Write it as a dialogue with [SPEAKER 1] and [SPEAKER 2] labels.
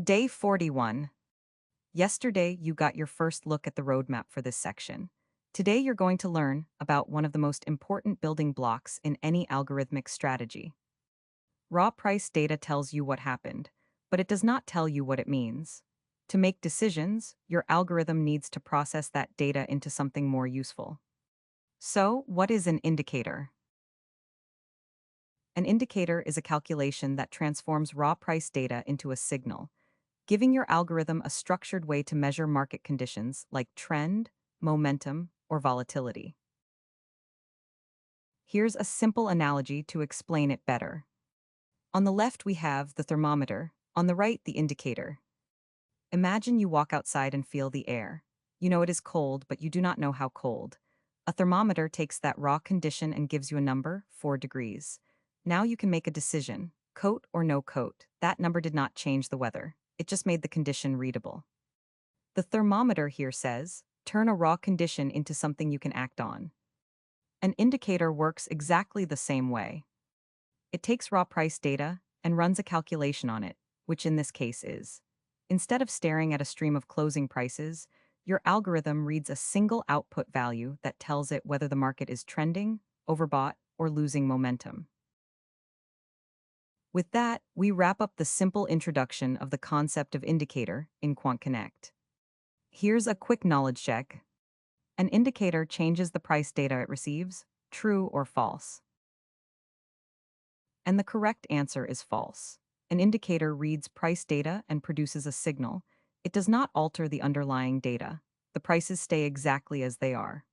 [SPEAKER 1] Day 41. Yesterday, you got your first look at the roadmap for this section. Today, you're going to learn about one of the most important building blocks in any algorithmic strategy. Raw price data tells you what happened, but it does not tell you what it means. To make decisions, your algorithm needs to process that data into something more useful. So, what is an indicator? An indicator is a calculation that transforms raw price data into a signal, giving your algorithm a structured way to measure market conditions like trend, momentum, or volatility. Here's a simple analogy to explain it better. On the left, we have the thermometer, on the right, the indicator. Imagine you walk outside and feel the air. You know it is cold, but you do not know how cold. A thermometer takes that raw condition and gives you a number, 4 degrees. Now you can make a decision, coat or no coat. That number did not change the weather. It just made the condition readable. The thermometer here says, turn a raw condition into something you can act on. An indicator works exactly the same way. It takes raw price data and runs a calculation on it, which in this case is. Instead of staring at a stream of closing prices, your algorithm reads a single output value that tells it whether the market is trending, overbought, or losing momentum. With that, we wrap up the simple introduction of the concept of indicator in QuantConnect. Here's a quick knowledge check. An indicator changes the price data it receives, true or false. And the correct answer is false. An indicator reads price data and produces a signal. It does not alter the underlying data. The prices stay exactly as they are.